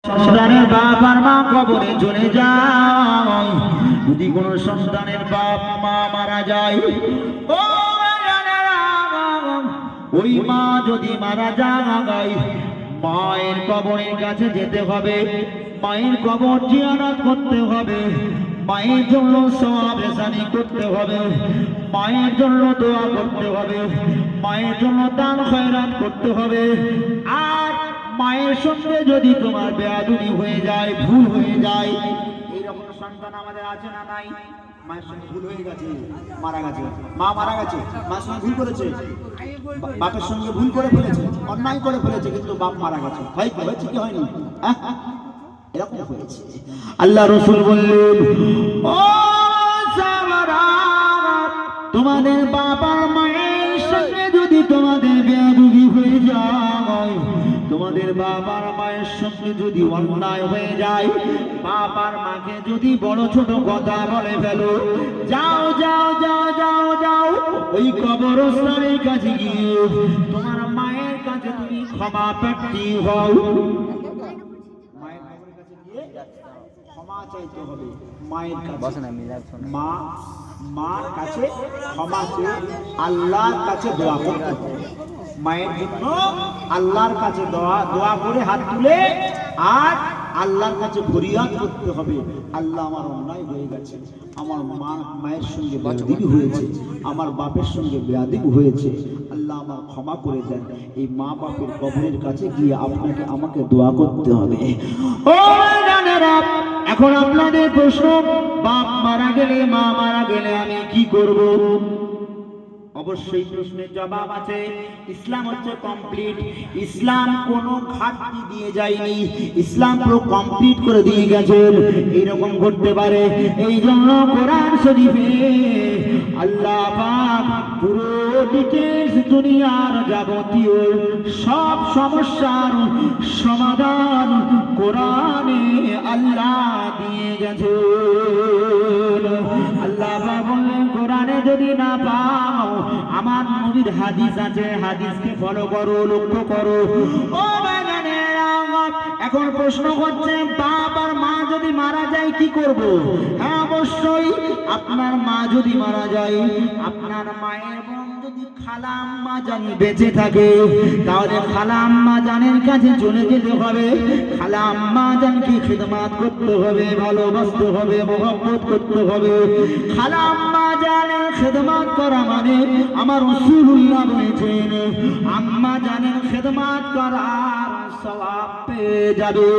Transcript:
সন্তানের বাপ আর মা কবরে চলে যায়। যদি কোনো সন্তানের বাপ মা মারা যায়, ওই মা যদি মারা যায়, মায়ের কবরের কাছে যেতে হবে, মায়ের কবর জিয়ারত করতে হবে, মায়ের জন্য সওয়াব রেসানি করতে হবে, মায়ের জন্য দোয়া করতে হবে, মায়ের জন্য দান খয়রাত করতে হবে। আর মায়ের সঙ্গে যদি তোমার বেয়াদবি হয়ে যায়, ভুল হয়ে যায়, এইরকম সন্তান আমাদের আছে না নাই? মায়ের সঙ্গে ভুল হয়ে গেছে, মারা গেছে, মা মারা গেছে, মায়ের সঙ্গে ভুল করেছে, বাপের সঙ্গে ভুল করে ফেলেছে, অন্যায় করে ফেলেছে, কিন্তু বাপ মারা গেছে, হয়েছে কি হয়নি? এরকম হয়েছে। আল্লাহ রাসূল বললেন, ও সাহাবারা, তোমাদের বাবা মায়ের সঙ্গে যদি তোমাদের বেয়াদবি হয়ে যায়, তোমাদের বাবার মায়ের সঙ্গে যদি অন্যায় হয়ে যায়, বাবার মাকে যদি বড় ছোট কথা বলে ফেলো, যাও যাও যাও যাও যাও ওই কবরস্থানের কাছে গিয়ে তোমার মায়ের কাছে তুমি ক্ষমা প্রার্থী হও। মায়ের কবরের কাছে গিয়ে ক্ষমা চাইতে হবে, মায়ের কাছে, মার কাছে ক্ষমা চেয়ে আল্লাহর কাছে দোয়া করতে হবে। মায়ের জন্য আল্লাহর কাছে দোয়া করে হাত তুলে আর আল্লাহর কাছে ফরিয়াদ করতে হবে, আল্লাহ আমার অন্যায় হয়ে গেছে, আমার মায়ের সঙ্গে বেয়াদবি হয়েছে, আমার বাপের সঙ্গে বেয়াদবি হয়েছে, আল্লাহ আমার ক্ষমা করে দেন। এই মা বাপের কবরের কাছে গিয়ে আপনাকে আমাকে দোয়া করতে হবে। ও জানেরা, এখন আপনাদের প্রশ্ন, বাপ মারা গেলে, মা মারা গেলে আমি কি করব? অবশ্যই প্রশ্নের জবাব আছে। ইসলাম হচ্ছে কমপ্লিট। ইসলাম কোনো ঘাটতি দিয়ে যায়নি, ইসলাম পুরো কমপ্লিট করে দিয়ে গেছেন। এইরকম করতে পারে, এই জন্য কোরআন শরীফে আল্লাহ পাক পুরো ডিটেইলস দুনিয়ার যাবতীয় সব সমস্যার সমাধান কোরআনে আল্লাহ দিয়ে গেছেন। আল্লাহ পাক বললেন, কোরআনে যদি না পাও, আমার নবীর হাদিস আছে, হাদিসকে ফলো করো, লক্ষ্য করো। ও বাগানেরা, এখন প্রশ্ন হচ্ছে, বাপ আর মা যদি মারা যায় কি করব? হ্যাঁ, অবশ্যই আপনার মা যদি মারা যায়, আপনার মায়ের বোন যদি খালাম্মা জানি বেঁচে থাকে, তাহলে খালাম্মা জানের কাছে চলে যেতে হবে, খালাম্মা জানকে খিদমত করতে হবে, ভালোবাসতে হবে, মহব্বত করতে হবে। খালাম্মা জানের খিদমত করা মানে আমার রাসূলুল্লাহ বলেছেন, আম্মা জানের খিদমত করার সওয়াব পেয়ে যাবে।